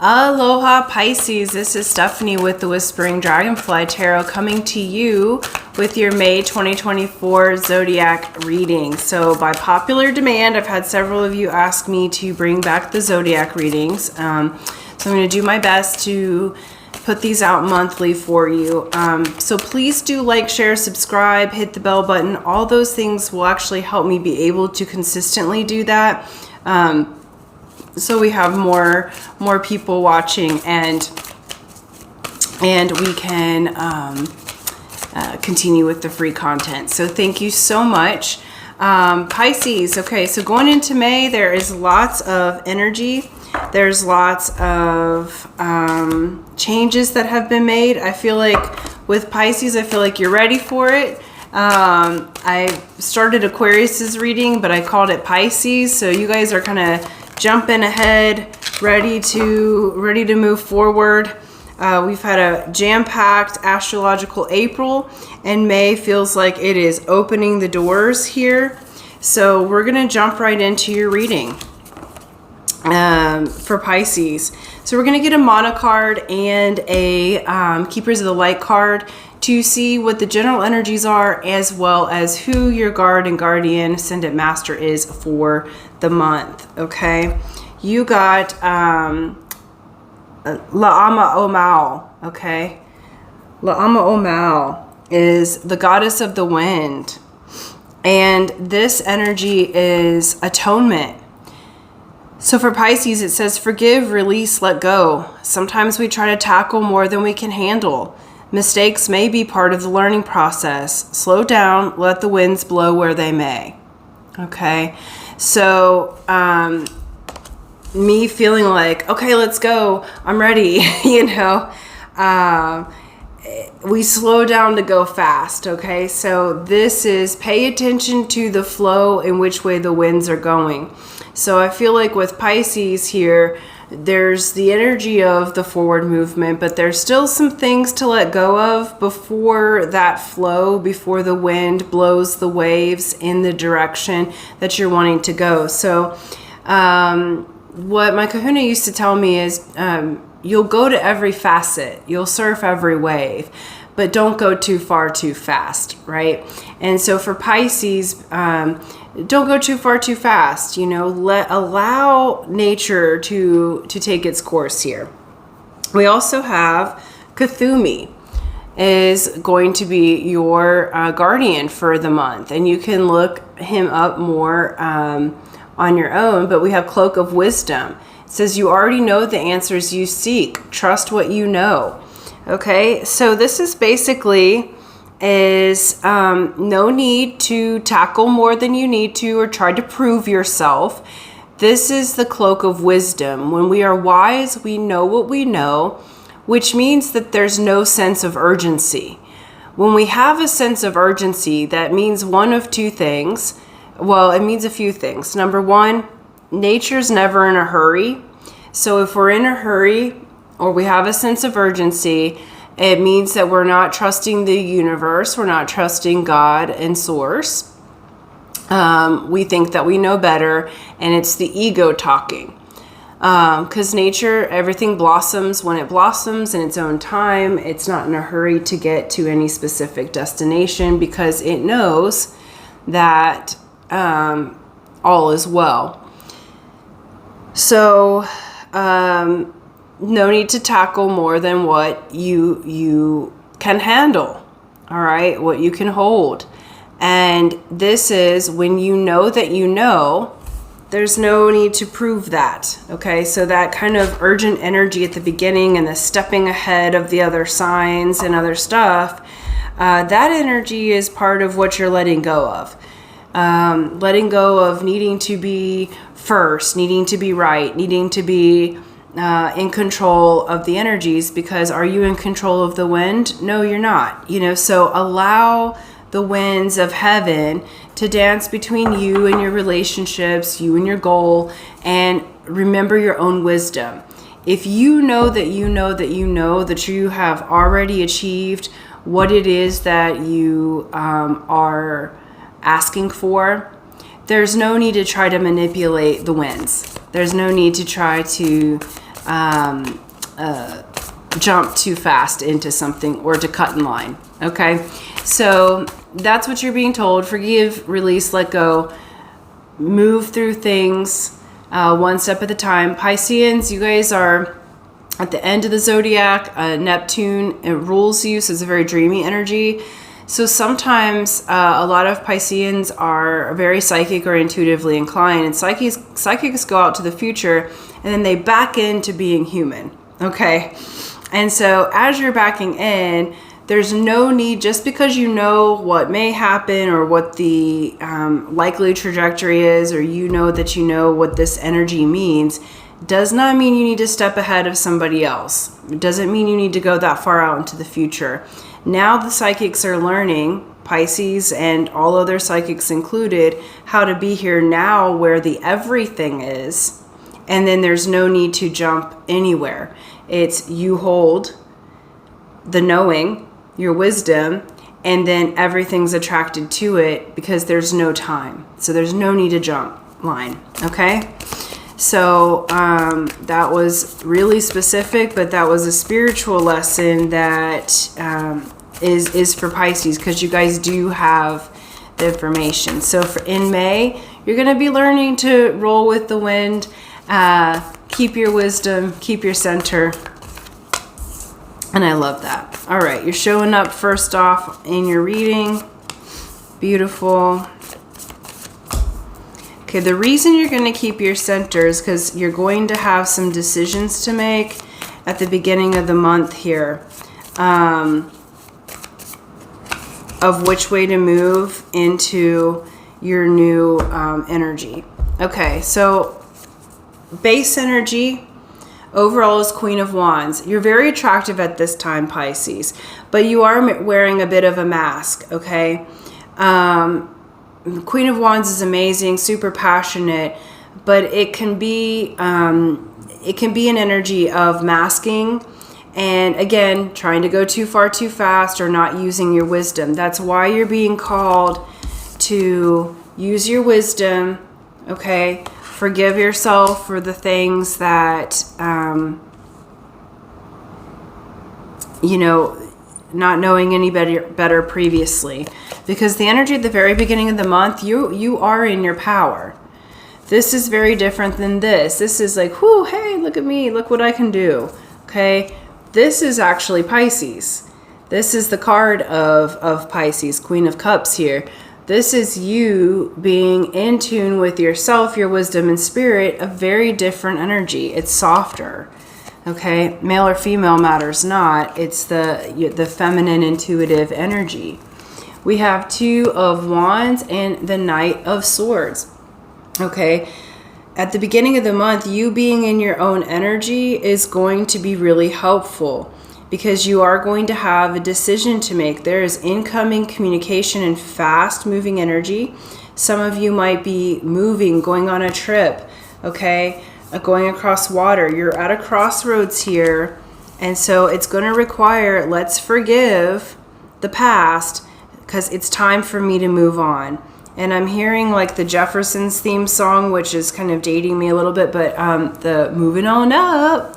Aloha Pisces, this is Stephanie with the Whispering Dragonfly Tarot coming to you with your May 2024 Zodiac reading. So by popular demand, I've had several of you ask me to bring back the Zodiac readings. So I'm going to do my best to put these out monthly for you. So please do like, share, subscribe, hit the bell button. All those things will actually help me be able to consistently do that. So we have more people watching and we can continue with the free content. So thank you so much. Pisces, okay, so going into May, there is lots of energy. There's lots of changes that have been made. I feel like with Pisces, I feel like you're ready for it. I started Aquarius's reading, but I called it Pisces. So you guys are kind of jumping ahead, ready to move forward. We've had a jam-packed astrological April, and May feels like it is opening the doors here. So we're gonna jump right into your reading for Pisces. So we're gonna get a Mana card and a Keepers of the Light card to see what the general energies are, as well as who your guard and guardian ascendant master is for the month. Okay, you got La'ama Omau. Okay, La'ama Omau is the goddess of the wind, and this energy is atonement. So for Pisces, it says forgive, release, let go. Sometimes we try to tackle more than we can handle. Mistakes may be part of the learning process. Slow down, let the winds blow where they may. Okay, so me feeling like, okay, let's go, I'm ready, you know. We slow down to go fast, okay? So this is pay attention to the flow in which way the winds are going. So I feel like with Pisces here, there's the energy of the forward movement, but there's still some things to let go of before that flow, before the wind blows the waves in the direction that you're wanting to go. So what my kahuna used to tell me is you'll go to every facet, you'll surf every wave, but don't go too far too fast, right? And so for Pisces, don't go too far too fast, you know, allow nature to take its course here. We also have Kuthumi is going to be your guardian for the month, and you can look him up more on your own, but we have Cloak of Wisdom. It says you already know the answers you seek. Trust what you know. Okay, so this is basically no need to tackle more than you need to or try to prove yourself. This is the Cloak of Wisdom. When we are wise, we know what we know, which means that there's no sense of urgency. When we have a sense of urgency, that means one of two things. Well, it means a few things. Number one, nature's never in a hurry. So if we're in a hurry or we have a sense of urgency, it means that we're not trusting the universe, we're not trusting God and source. We think that we know better, and it's the ego talking. Because nature, everything blossoms when it blossoms in its own time. It's not in a hurry to get to any specific destination because it knows that all is well. So no need to tackle more than what you can handle, all right, what you can hold. And this is when you know that you know, there's no need to prove that, okay? So that kind of urgent energy at the beginning and the stepping ahead of the other signs and other stuff, that energy is part of what you're letting go of. Letting go of needing to be first, needing to be right, needing to be in control of the energies, because are you in control of the wind? No, you're not. You know, so allow the winds of heaven to dance between you and your relationships, you and your goal, and remember your own wisdom. If you know that you know that you know that you have already achieved what it is that you are asking for, there's no need to try to manipulate the winds. There's no need to try to jump too fast into something or to cut in line. Okay, so that's what you're being told. Forgive, release, let go, move through things one step at a time. Pisceans, you guys are at the end of the zodiac. Neptune, it rules you, so it's a very dreamy energy. So sometimes a lot of Pisceans are very psychic or intuitively inclined, and psychics go out to the future and then they back into being human. Okay, and so as you're backing in, there's no need, just because you know what may happen or what the likely trajectory is, or you know that you know what this energy means, does not mean you need to step ahead of somebody else. It doesn't mean you need to go that far out into the future. Now the psychics are learning, Pisces and all other psychics included, how to be here now where the everything is, and then there's no need to jump anywhere. It's you hold the knowing, your wisdom, and then everything's attracted to it because there's no time. So there's no need to jump line, okay? So that was really specific, but that was a spiritual lesson that is for Pisces, because you guys do have the information. So in May, you're going to be learning to roll with the wind, keep your wisdom, keep your center. And I love that. All right, you're showing up first off in your reading. Beautiful. Okay, the reason you're going to keep your center is because you're going to have some decisions to make at the beginning of the month here, of which way to move into your new energy. Okay, so base energy overall is Queen of Wands. You're very attractive at this time, Pisces, but you are wearing a bit of a mask, okay? Queen of Wands is amazing, super passionate, but it can be an energy of masking and, again, trying to go too far too fast or not using your wisdom. That's why you're being called to use your wisdom, okay? Forgive yourself for the things that, you know, not knowing any better previously. Because the energy at the very beginning of the month, you are in your power. This is very different than this. This is like, whoo, hey, look at me, look what I can do. Okay, this is actually Pisces. This is the card of Pisces, Queen of Cups here. This is you being in tune with yourself, your wisdom and spirit, a very different energy. It's softer. Okay, male or female matters not. It's the feminine intuitive energy. We have Two of Wands and the Knight of Swords. Okay, at the beginning of the month, you being in your own energy is going to be really helpful, because you are going to have a decision to make. There is incoming communication and fast moving energy. Some of you might be moving, going on a trip, okay, going across water. You're at a crossroads here, and so it's going to require, let's forgive the past, because it's time for me to move on. And I'm hearing like the Jeffersons theme song, which is kind of dating me a little bit, but the moving on up.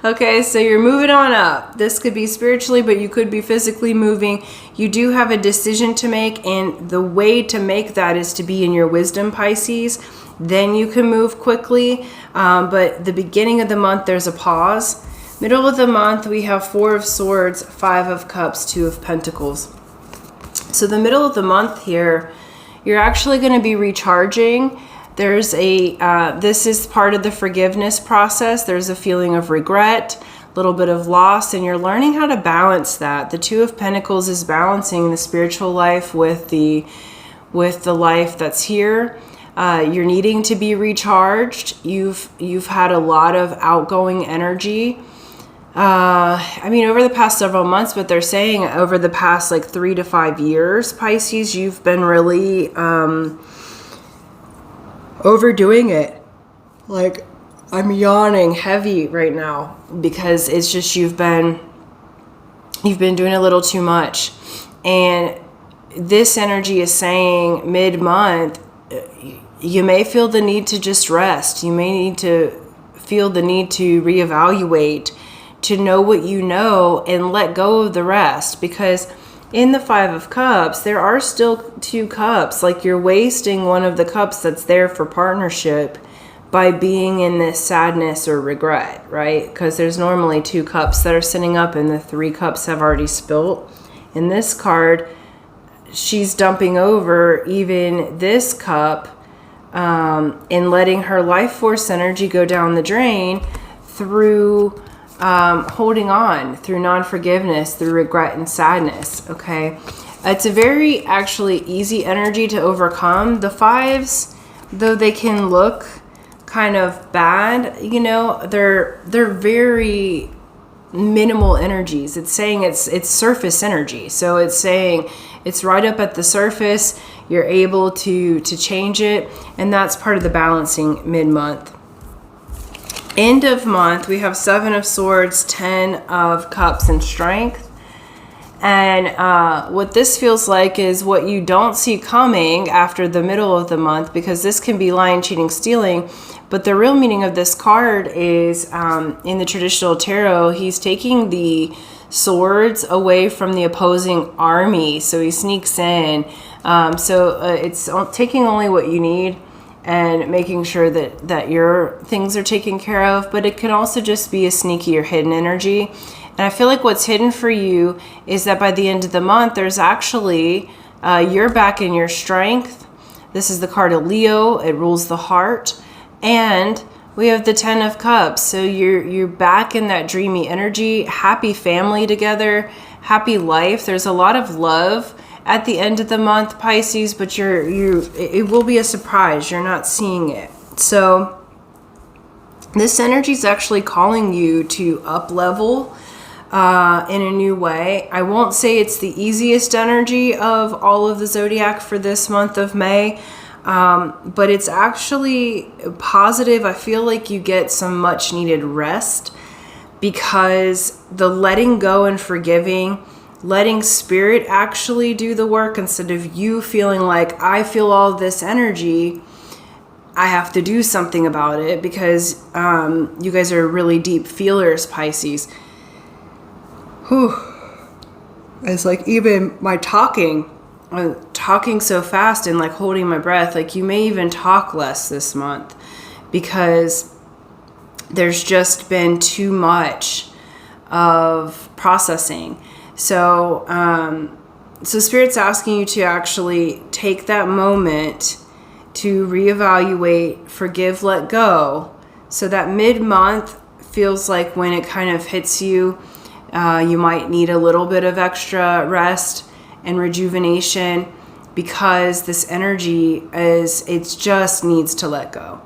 Okay, so you're moving on up. This could be spiritually, but you could be physically moving. You do have a decision to make, and the way to make that is to be in your wisdom, Pisces. Then you can move quickly, but the beginning of the month, there's a pause. Middle of the month, we have Four of Swords, Five of Cups, Two of Pentacles. So the middle of the month here, you're actually going to be recharging. There's this is part of the forgiveness process. There's a feeling of regret, a little bit of loss, and you're learning how to balance that. The Two of Pentacles is balancing the spiritual life with the life that's here. You're needing to be recharged. You've had a lot of outgoing energy. I mean, over the past several months, but they're saying over the past like 3 to 5 years, Pisces, you've been really overdoing it. Like, I'm yawning heavy right now because it's just you've been doing a little too much. And this energy is saying mid-month, you may feel the need to just rest. You may need to feel the need to reevaluate, to know what you know and let go of the rest. Because in the Five of Cups, there are still 2 cups. Like, you're wasting one of the cups that's there for partnership by being in this sadness or regret, right? Because there's normally 2 cups that are sitting up and the 3 cups have already spilt. In this card, she's dumping over even this cup and letting her life force energy go down the drain through holding on, through non-forgiveness, through regret and sadness, okay? It's a very actually easy energy to overcome. The 5s, though they can look kind of bad, you know, they're very minimal energies. It's saying it's surface energy. So it's saying it's right up at the surface. You're able to change it, and that's part of the balancing mid-month. End of month, we have 7 of Swords, 10 of Cups, and Strength. And what this feels like is what you don't see coming after the middle of the month, because this can be lying, cheating, stealing. But the real meaning of this card is, in the traditional tarot, he's taking the swords away from the opposing army. So he sneaks in. It's taking only what you need and making sure that your things are taken care of. But it can also just be a sneaky or hidden energy. And I feel like what's hidden for you is that by the end of the month, there's actually, you're back in your strength. This is the card of Leo. It rules the heart. And we have the 10 of Cups. So you're back in that dreamy energy, happy family together, happy life. There's a lot of love at the end of the month, Pisces, but it will be a surprise. You're not seeing it. So this energy is actually calling you to up level in a new way. I won't say it's the easiest energy of all of the zodiac for this month of May, but it's actually positive. I feel like you get some much needed rest, because the letting go and forgiving, letting spirit actually do the work instead of you feeling like, I feel all this energy, I have to do something about it, because you guys are really deep feelers, Pisces. Whew. It's like even my talking so fast and like holding my breath, like you may even talk less this month, because there's just been too much of processing. So Spirit's asking you to actually take that moment to reevaluate, forgive, let go. So that mid-month feels like when it kind of hits you, you might need a little bit of extra rest and rejuvenation, because this energy it just needs to let go.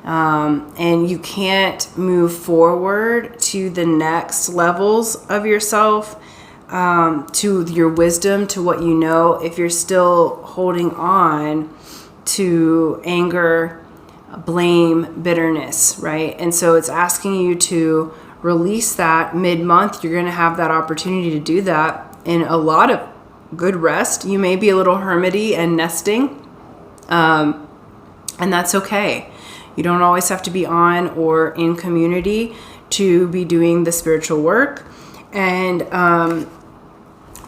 And you can't move forward to the next levels of yourself, to your wisdom, to what you know, if you're still holding on to anger, blame, bitterness, right? And so it's asking you to release that mid-month. You're going to have that opportunity to do that in a lot of good rest. You may be a little hermity and nesting, and that's okay. You don't always have to be on or in community to be doing the spiritual work. And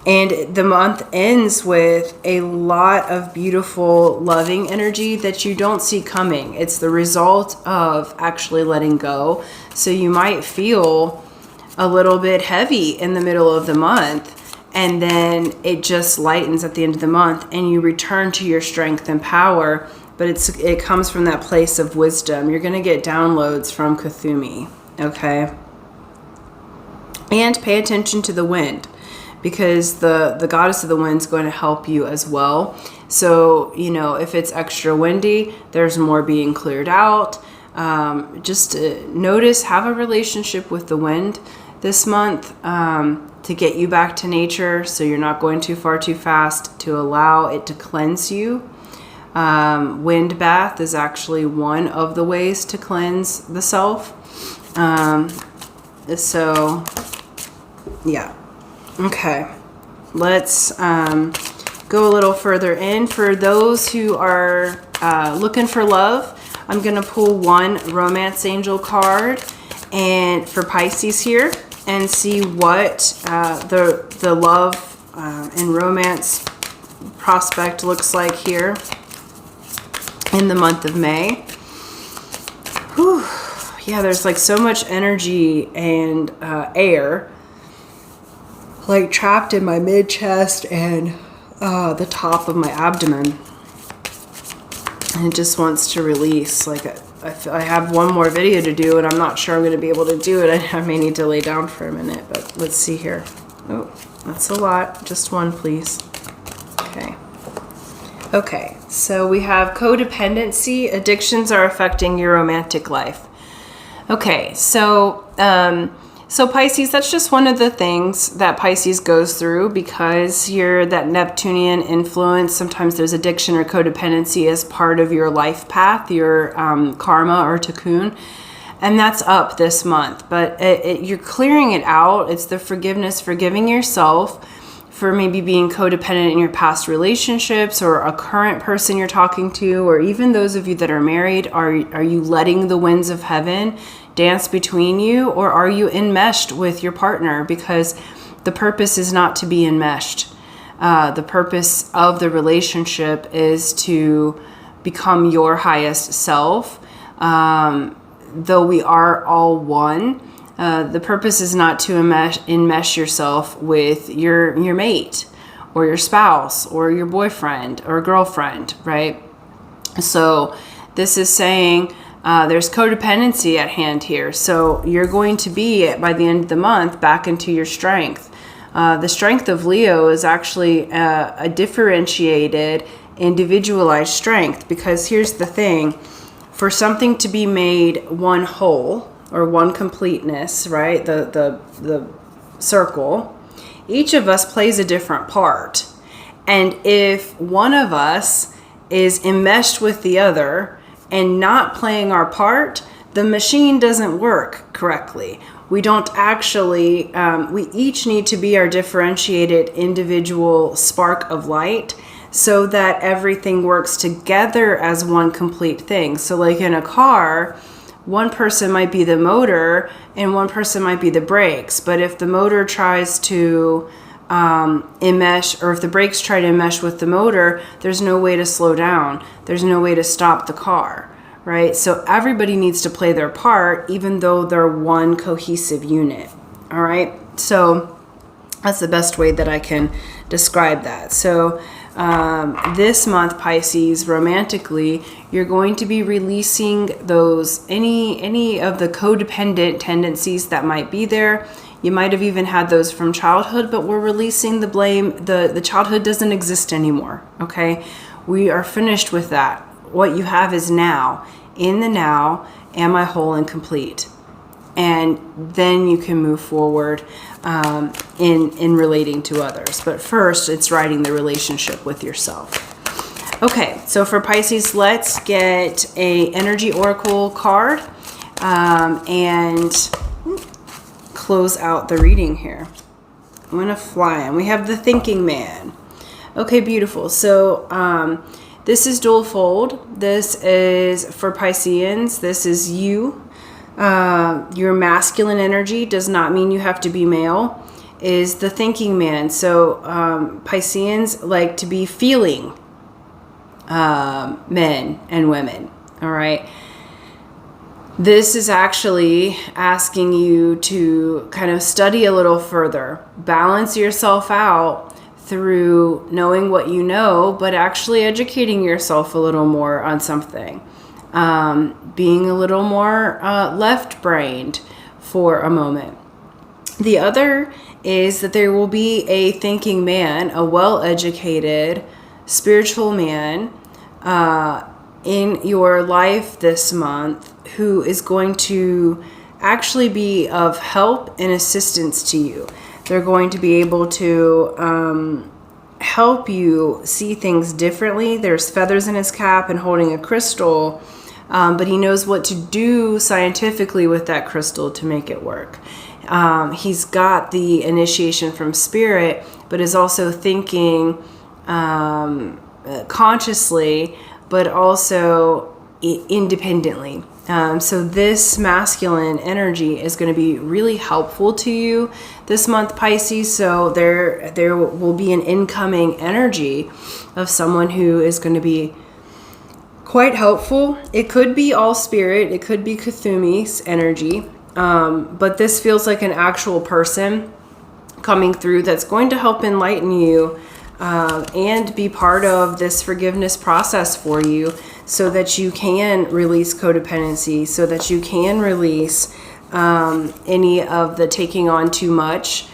the month ends with a lot of beautiful, loving energy that you don't see coming. It's the result of actually letting go. So you might feel a little bit heavy in the middle of the month, and then it just lightens at the end of the month, and you return to your strength and power. But it comes from that place of wisdom. You're going to get downloads from Kuthumi, okay? And pay attention to the wind, because the goddess of the wind is going to help you as well. So, you know, if it's extra windy, there's more being cleared out. Just notice, have a relationship with the wind this month, to get you back to nature, so you're not going too far too fast, to allow it to cleanse you. Wind bath is actually one of the ways to cleanse the self. So yeah. Okay, let's go a little further in. For those who are looking for love, I'm going to pull one romance angel card and for Pisces here and see what the love and romance prospect looks like here in the month of May. Whew. Yeah, there's like so much energy and air like trapped in my mid chest and the top of my abdomen. And it just wants to release. Like I have one more video to do and I'm not sure I'm going to be able to do it. I may need to lay down for a minute, but let's see here. Oh, that's a lot. Just one, please. Okay. Okay, so we have codependency. Addictions are affecting your romantic life. Okay, so Pisces, that's just one of the things that Pisces goes through because you're that Neptunian influence. Sometimes there's addiction or codependency as part of your life path, your karma or tikkun, and that's up this month. But you're clearing it out. It's the forgiveness, forgiving yourself for maybe being codependent in your past relationships or a current person you're talking to, or even those of you that are married. Are you letting the winds of heaven dance between you, or are you enmeshed with your partner? Because the purpose is not to be enmeshed. The purpose of the relationship is to become your highest self. Though we are all one, the purpose is not to enmesh yourself with your mate or your spouse or your boyfriend or girlfriend, right? So this is saying there's codependency at hand here. So you're going to be, by the end of the month, back into your strength. The strength of Leo is actually a differentiated, individualized strength, because here's the thing. For something to be made one whole, or one completeness, right? The circle, each of us plays a different part. And if one of us is enmeshed with the other and not playing our part, the machine doesn't work correctly. We don't actually, we each need to be our differentiated individual spark of light so that everything works together as one complete thing. So like in a car, one person might be the motor and one person might be the brakes. But if the motor tries to enmesh, or if the brakes try to enmesh with the motor, there's no way to slow down. There's no way to stop the car, right? So everybody needs to play their part, even though they're one cohesive unit, all right? So that's the best way that I can describe that. So this month, Pisces, romantically, you're going to be releasing those, any of the codependent tendencies that might be there. You might have even had those from childhood, but we're releasing the blame. The childhood doesn't exist anymore, okay? We are finished with that. What you have is now. In the now, am I whole and complete? And then you can move forward in relating to others. But first, it's writing the relationship with yourself. Okay, so for Pisces, let's get a energy oracle card and close out the reading here. I'm going to fly in. We have the Thinking Man. Okay, beautiful. So this is dual fold. This is for Pisceans. This is you. Your masculine energy does not mean you have to be male, is the thinking man. So Pisceans like to be feeling men and women, all right? This is actually asking you to kind of study a little further, balance yourself out through knowing what you know, but actually educating yourself a little more on something. Being a little more left-brained for a moment. The other is that there will be a thinking man, a well-educated spiritual man in your life this month who is going to actually be of help and assistance to you. They're going to be able to help you see things differently. There's feathers in his cap and holding a crystal. But he knows what to do scientifically with that crystal to make it work. He's got the initiation from spirit, but is also thinking consciously, but also independently. So this masculine energy is going to be really helpful to you this month, Pisces. So there will be an incoming energy of someone who is going to be quite helpful. It could be all spirit. It could be Cthumi's energy. But this feels like an actual person coming through that's going to help enlighten you and be part of this forgiveness process for you, so that you can release codependency, so that you can release any of the taking on too much.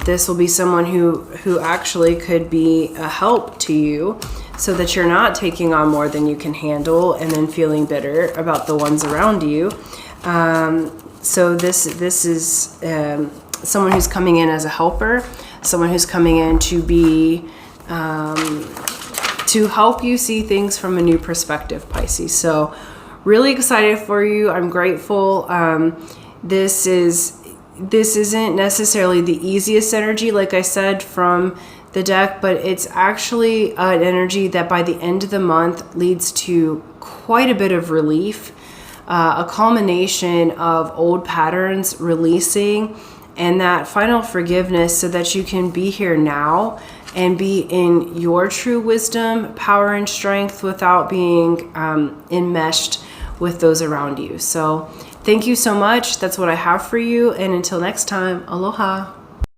This will be someone who actually could be a help to you, so that you're not taking on more than you can handle and then feeling bitter about the ones around you. So this is someone who's coming in as a helper, someone who's coming in to be to help you see things from a new perspective, Pisces. So really excited for you. I'm grateful. This isn't necessarily the easiest energy, like I said, from the deck, but it's actually an energy that by the end of the month leads to quite a bit of relief, a culmination of old patterns releasing, and that final forgiveness, so that you can be here now and be in your true wisdom, power, and strength without being enmeshed with those around you. So thank you so much. That's what I have for you. And until next time, aloha.